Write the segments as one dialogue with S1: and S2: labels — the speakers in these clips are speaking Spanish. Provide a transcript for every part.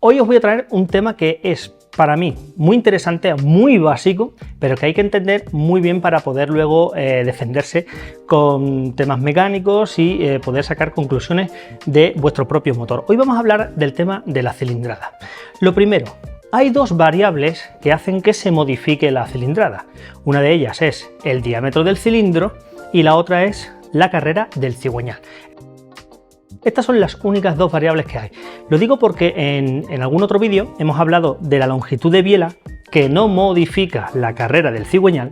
S1: Hoy os voy a traer un tema que es para mí muy interesante, muy básico, pero que hay que entender muy bien para poder luego defenderse con temas mecánicos y poder sacar conclusiones de vuestro propio motor. Hoy vamos a hablar del tema de la cilindrada. Lo primero, hay dos variables que hacen que se modifique la cilindrada. Una de ellas es el diámetro del cilindro y la otra es la carrera del cigüeñal. Estas son las únicas dos variables que hay. Lo digo porque en algún otro vídeo hemos hablado de la longitud de biela, que no modifica la carrera del cigüeñal,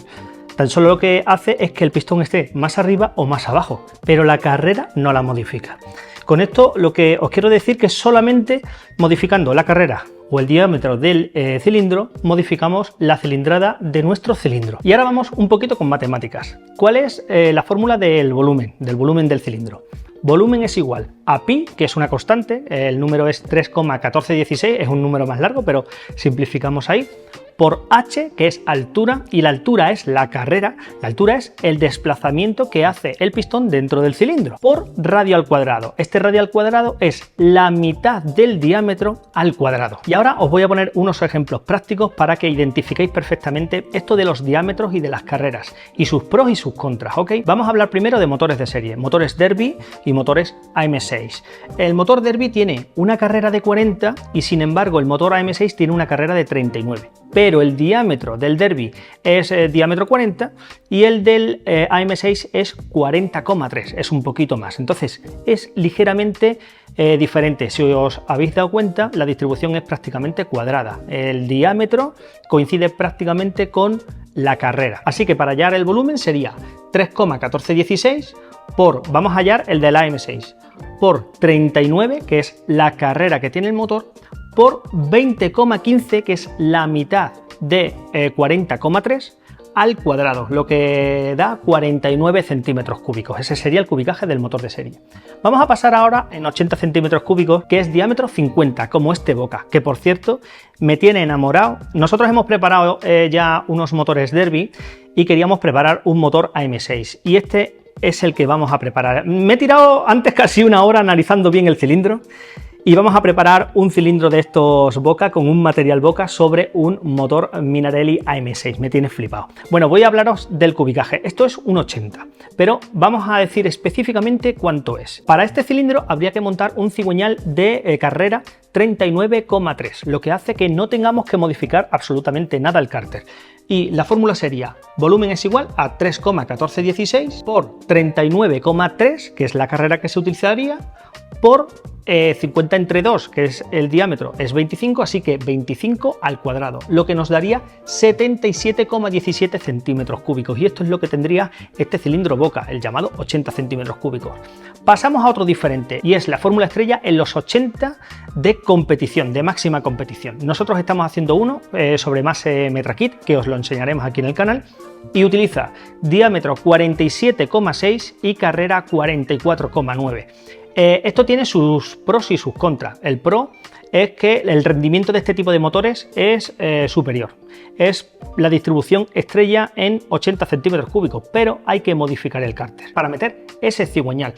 S1: tan solo lo que hace es que el pistón esté más arriba o más abajo, pero la carrera no la modifica. Con esto lo que os quiero decir que solamente modificando la carrera o el diámetro del cilindro modificamos la cilindrada de nuestro cilindro. Y ahora vamos un poquito con matemáticas. ¿Cuál es la fórmula del volumen del cilindro? Volumen es igual a pi, que es una constante, el número es 3,1416, es un número más largo, pero simplificamos ahí, por h, que es altura, y la altura es la carrera, la altura es el desplazamiento que hace el pistón dentro del cilindro, por radio al cuadrado. Este radio al cuadrado es la mitad del diámetro al cuadrado. Y ahora os voy a poner unos ejemplos prácticos para que identifiquéis perfectamente esto de los diámetros y de las carreras, y sus pros y sus contras, ¿ok? Vamos a hablar primero de motores de serie, motores Derby y motores AM6. El motor Derby tiene una carrera de 40 y sin embargo el motor AM6 tiene una carrera de 39. Pero el diámetro del Derby es diámetro 40 y el del AM6 es 40,3, es un poquito más. Entonces es ligeramente diferente. Si os habéis dado cuenta, la distribución es prácticamente cuadrada. El diámetro coincide prácticamente con la carrera. Así que para hallar el volumen sería 3,1416 por, vamos a hallar el del AM6, por 39, que es la carrera que tiene el motor, por 20,15, que es la mitad de 40,3 al cuadrado, lo que da 49 centímetros cúbicos. Ese sería el cubicaje del motor de serie. Vamos a pasar ahora en 80 centímetros cúbicos, que es diámetro 50, como este Boca, que por cierto me tiene enamorado. Nosotros hemos preparado ya unos motores Derby y queríamos preparar un motor AM6 y este es el que vamos a preparar. Me he tirado antes casi una hora analizando bien el cilindro y vamos a preparar un cilindro de estos Boca con un material Boca sobre un motor Minarelli AM6. Me tiene flipado. Bueno, voy a hablaros del cubicaje. Esto es un 80, pero vamos a decir específicamente cuánto es. Para este cilindro habría que montar un cigüeñal de carrera 39,3, lo que hace que no tengamos que modificar absolutamente nada el cárter. Y la fórmula sería volumen es igual a 3,1416 por 39,3, que es la carrera que se utilizaría, por 50 entre 2, que es el diámetro, es 25, así que 25 al cuadrado, lo que nos daría 77,17 centímetros cúbicos. Y esto es lo que tendría este cilindro Boca, el llamado 80 centímetros cúbicos. Pasamos a otro diferente, y es la fórmula estrella en los 80 de competición, de máxima competición. Nosotros estamos haciendo uno sobre Masse Metra Kit, que os lo enseñaremos aquí en el canal, y utiliza diámetro 47,6 y carrera 44,9. Esto tiene sus pros y sus contras. El pro es que el rendimiento de este tipo de motores es superior. Es la distribución estrella en 80 centímetros cúbicos, pero hay que modificar el cárter para meter ese cigüeñal.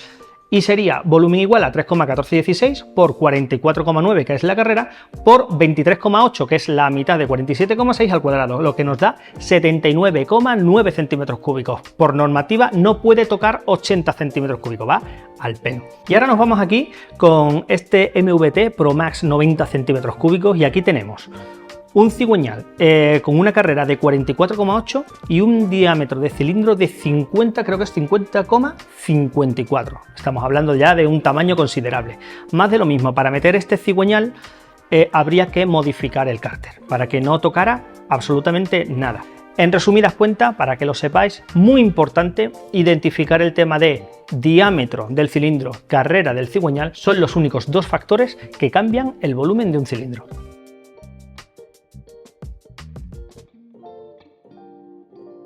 S1: Y sería volumen igual a 3,1416 por 44,9, que es la carrera, por 23,8, que es la mitad de 47,6 al cuadrado, lo que nos da 79,9 centímetros cúbicos. Por normativa no puede tocar 80 centímetros cúbicos, va al pelo. Y ahora nos vamos aquí con este MVT Pro Max 90 centímetros cúbicos y aquí tenemos un cigüeñal con una carrera de 44,8 y un diámetro de cilindro de 50, creo que es 50,54. Estamos hablando ya de un tamaño considerable. Más de lo mismo, para meter este cigüeñal habría que modificar el cárter para que no tocara absolutamente nada. En resumidas cuentas, para que lo sepáis, muy importante identificar el tema de diámetro del cilindro, carrera del cigüeñal, son los únicos dos factores que cambian el volumen de un cilindro.